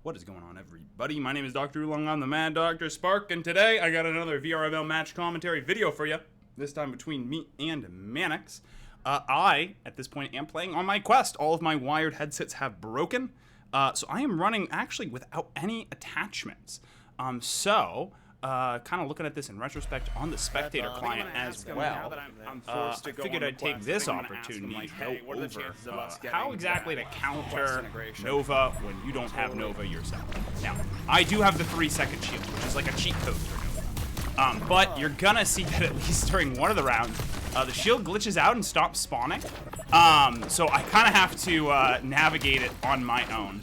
What is going on, everybody? My name is Dr0olong. I'm the Mad Dr. Spark, and today I got another VRML match commentary video for you. This time between me and Manix. I, at this point, am playing on my quest. All of my wired headsets have broken, so I am running actually without any attachments. Kind of looking at this in retrospect on the spectator client as well. I figured I'd take this opportunity to go over how exactly to counter Nova when you don't have Nova yourself. Now, I do have the 3-second shield, which is like a cheat code for Nova. But you're gonna see that at least during one of the rounds, the shield glitches out and stops spawning. So I kind of have to navigate it on my own.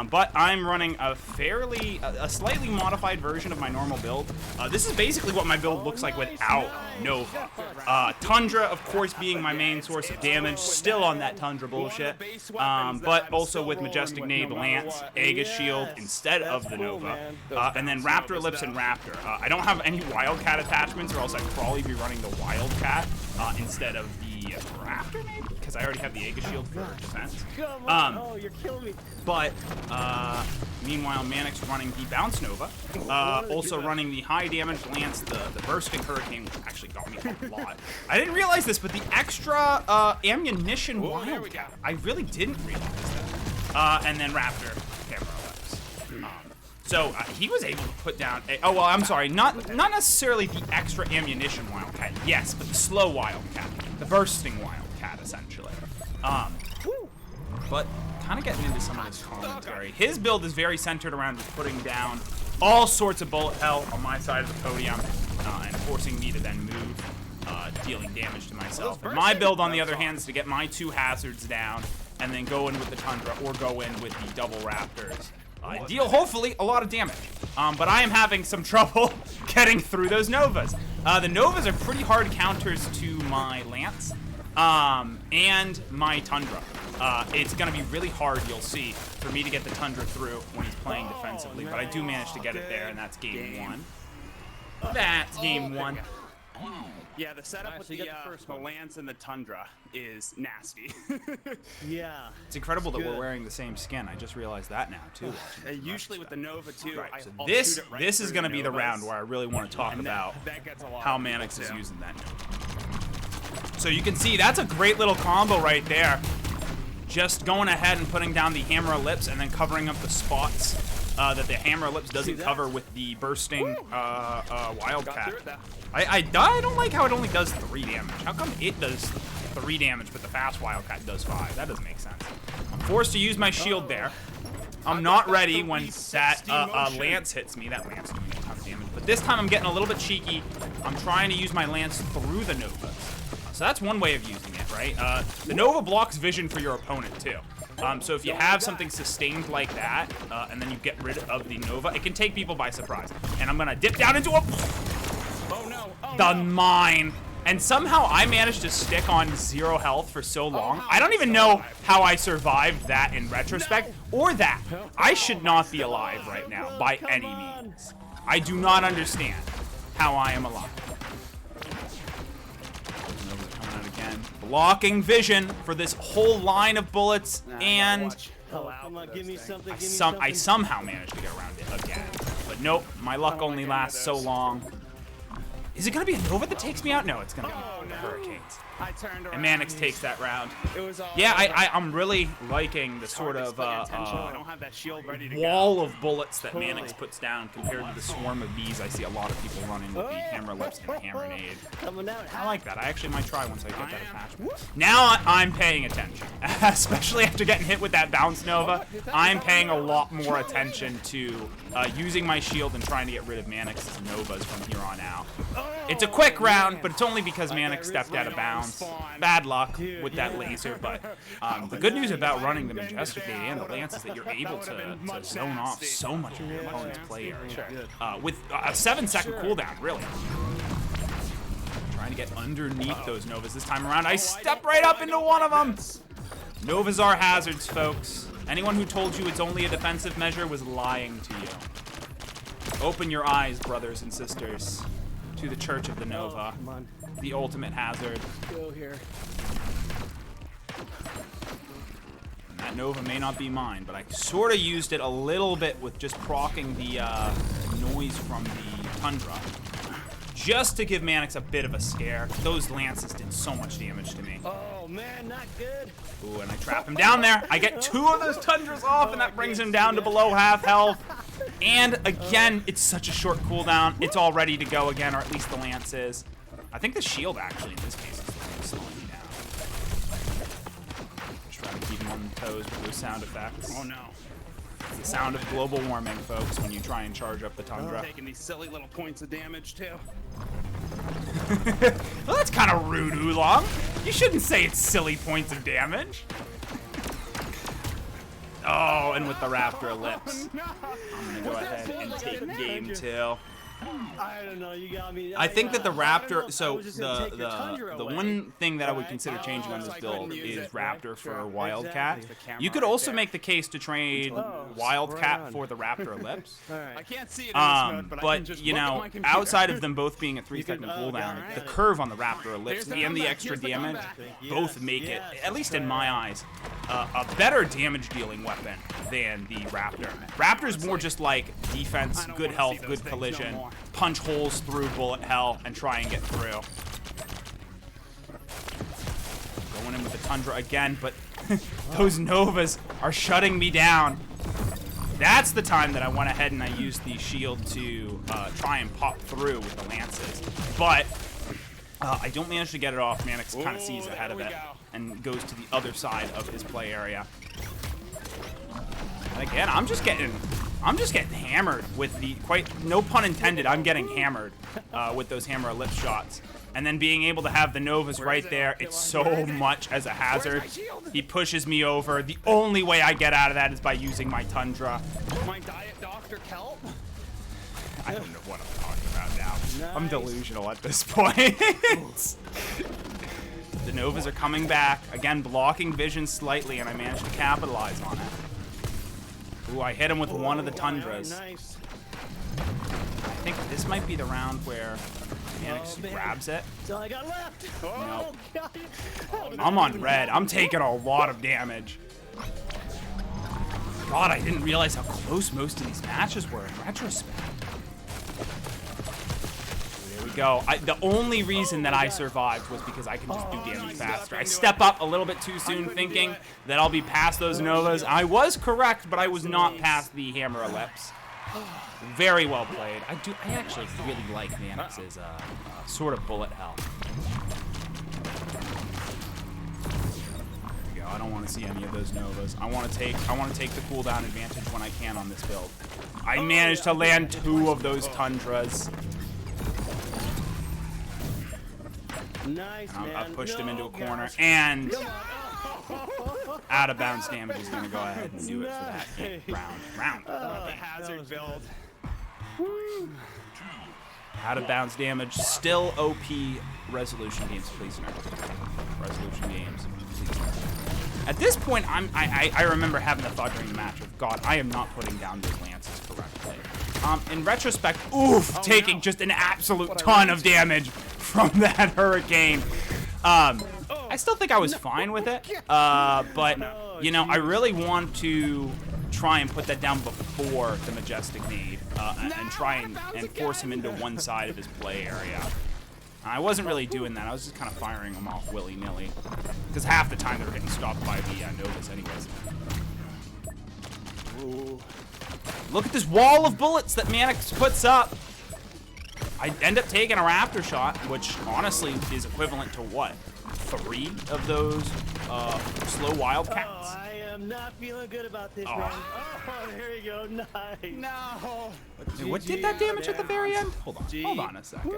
But I'm running a slightly modified version of my normal build. This is basically what my build looks like without Nova. Tundra, of course, being my main source of damage, still on that Tundra bullshit. But also with Majestic Nade, Lance, Aegis Shield instead of the Nova. And then Raptor Lips and Raptor. I don't have any Wildcat attachments, or else I'd probably be running the Wildcat instead of the Raptor, maybe? Because I already have the Aegis Shield for defense. You're killing me. But, meanwhile, Manix running the Bounce Nova. Also running the high damage Lance, the Bursting Hurricane, which actually got me a lot. I didn't realize this, but the extra ammunition Wildcat, I really didn't realize that. And then Raptor, Camera Lips. So he was able to put down I'm sorry, not necessarily the extra ammunition Wildcat, yes, but the slow Wildcat, the bursting Wildcat, essentially. But kind of getting into some of this commentary. His build is very centered around just putting down all sorts of bullet hell on my side of the podium and forcing me to then move, dealing damage to myself. And my build, on the other hand, is to get my 2 hazards down and then go in with the Tundra or go in with the double Raptors. Deal, hopefully, a lot of damage. But I am having some trouble getting through those Novas. The Novas are pretty hard counters to my Lance and my Tundra. It's going to be really hard, you'll see, for me to get the Tundra through when he's playing defensively. But I do manage to get it there, and that's game 1. That's game 1. Yeah, the setup with the Lance and the Tundra is nasty. Yeah. It's incredible that we're wearing the same skin. I just realized that now, too. Usually with the Nova, too. Right, so this is going to be the round where I really want to talk about how Manix is using that Nova. So you can see, that's a great little combo right there. Just going ahead and putting down the Hammer of Lips and then covering up the spots that the Hammer of Lips doesn't cover with the bursting Wildcat. I don't like how it only does 3 damage. How come it does 3 damage, but the fast Wildcat does 5? That doesn't make sense. I'm forced to use my shield there. I'm not ready when that Lance hits me. That Lance doing a ton of damage. But this time I'm getting a little bit cheeky. I'm trying to use my Lance through the Novas. So that's one way of using it, right? The Nova blocks vision for your opponent, too. So if you have something sustained like that, and then you get rid of the Nova, it can take people by surprise. And I'm going to dip down into a... the mine. And somehow I managed to stick on 0 health for so long. I don't even know how I survived that in retrospect, or that. I should not be alive right now, by any means. I do not understand how I am alive. Coming out again. Blocking vision for this whole line of bullets, and I somehow managed to get around it again. But nope, my luck only lasts so long. Is it going to be a Nova that takes me out? No, it's going to be the Hurricanes. And Manix takes that round. Yeah, I'm really liking the sort of wall of bullets that Manix puts down compared to the swarm of bees I see a lot of people running with the Hammer Lips and Hammer Nade. I like that. I actually might try once I get that attachment. Now I'm paying attention, especially after getting hit with that Bounce Nova. I'm paying a lot more attention to using my shield and trying to get rid of Manix's Novas from here on out. It's a quick round, but it's only because Manix stepped out of bounds. Bad luck with that laser, but the good news about running the Majestic Nade and the Lance is that you're able to zone off so much of your opponent's play area with a 7-second cooldown, really. Trying to get underneath those Novas this time around. I step right up into one of them. Novas are hazards, folks. Anyone who told you it's only a defensive measure was lying to you. Open your eyes, brothers and sisters, to the Church of the Nova, the ultimate hazard. Go here. That Nova may not be mine, but I sort of used it a little bit with just proccing the noise from the Tundra. Just to give Manix a bit of a scare. Those lances did so much damage to me. Oh man, not good. Ooh, and I trap him down there. I get 2 of those Tundras off, and that brings him down to below half health. And again, it's such a short cooldown. It's all ready to go again, or at least the lance is. I think the shield actually in this case is slowing me down. Just trying to keep him on the toes with those sound effects. Oh no. It's the sound of global warming, folks, when you try and charge up the Tundra. Taking these silly little points of damage too. Well, that's kind of rude, Oolong. You shouldn't say it's silly points of damage. Oh, and with the Raptor Ellipse. I'm gonna go ahead and take game 2. I don't know, you got me. I think that the Raptor, so the one thing that I would consider changing on this build is Raptor for Wildcat. You could also make the case to trade Wildcat for the Raptor Ellipse. I can't see it in this mode, but I can just you look at know, my computer. outside of them both being a 3-second cooldown, the curve on the Raptor Ellipse and the extra damage both make it, at least in my eyes, a better damage dealing weapon than the Raptor. Raptor's more just like defense, good health, good collision, punch holes through bullet hell and try and get through. Going in with the Tundra again, but those Novas are shutting me down. That's the time that I went ahead and I used the shield to try and pop through with the lances. But I don't manage to get it off. Manix kind of sees ahead of it and goes to the other side of his play area. And again, I'm just getting hammered with the, no pun intended, I'm getting hammered with those hammer ellipse shots. And then being able to have the Novas right there, it's so much as a hazard. He pushes me over. The only way I get out of that is by using my Tundra. My diet Dr. Kelp? I don't know what I'm talking about now. Nice. I'm delusional at this point. The Novas are coming back. Again, blocking vision slightly, and I managed to capitalize on it. Ooh, I hit him with one of the Tundras. Nice. I think this might be the round where Manix grabs it. That's all I got left. Nope. God. Oh, I'm on red. I'm taking a lot of damage. God, I didn't realize how close most of these matches were in retrospect. There we go. The only reason that I survived was because I can just do damage faster. I step up a little bit too soon thinking that I'll be past those Novas. I was correct, but I was not past the hammer ellipse. Very well played. I actually really like Manix's sort of bullet hell. There we go. I don't want to see any of those Novas. I want to take the cooldown advantage when I can on this build. I managed to land 2 of those Tundras. Nice, man. I pushed him into a corner, and out of bounds damage is going to go ahead and do it for that round. The hazard build. Out of bounds damage, still OP. Resolution games, please no. Resolution games, please no. At this point, I remember having the thought during the match of, God, I am not putting down those lances correctly. In retrospect, taking just an absolute ton of damage from that hurricane. I still think I was fine with it, but you know, I really want to try and put that down before the Majestic nade and try and force him into one side of his play area. I wasn't really doing that. I was just kind of firing them off willy-nilly because half the time they were getting stopped by the Novas anyways. Ooh. Look at this wall of bullets that Manix puts up. I end up taking a Raptor shot, which honestly is equivalent to what? 3 of those slow Wildcats? Oh, I am not feeling good about this, man. Oh, there you go. Nice. No. What did that damage at the very end? Hold on a second.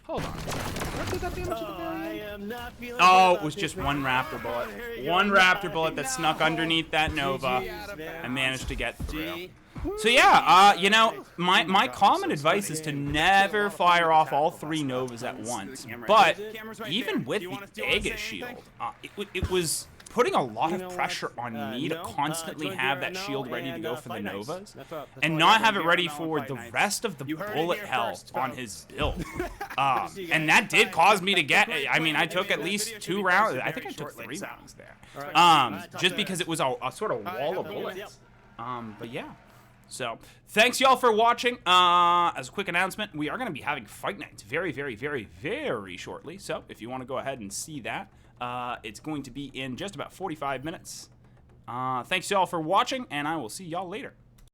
Hold on a second. What did that damage at the very end? I am not feeling Oh, good it was about just this, one man. Raptor bullet. There One you go. Raptor bullet that snuck underneath that Nova GG, and managed to get through. So yeah, you know, my common advice is to never fire off all 3 Novas at once. But even with the Aegis shield, it was putting a lot of know pressure what? on me to No, constantly join have that VRML shield ready to and, go for the Fight Nights. Novas, That's all and I not got. have it ready VRML and for Fight the Nights. rest of the You heard it bullet here hell first, on folks. his build. See you And guys. that did cause me to get, Quick, I mean, I quick, took at this least video should 2 be rounds. posted I think I very took shortly, 3 so. rounds there. All right. Just because it was a sort of right, wall have of a good one. bullets. But yeah. So, thanks y'all for watching. As a quick announcement, we are going to be having Fight Nights very, very, very, very shortly. So, if you want to go ahead and see that, it's going to be in just about 45 minutes. Thanks y'all for watching, and I will see y'all later.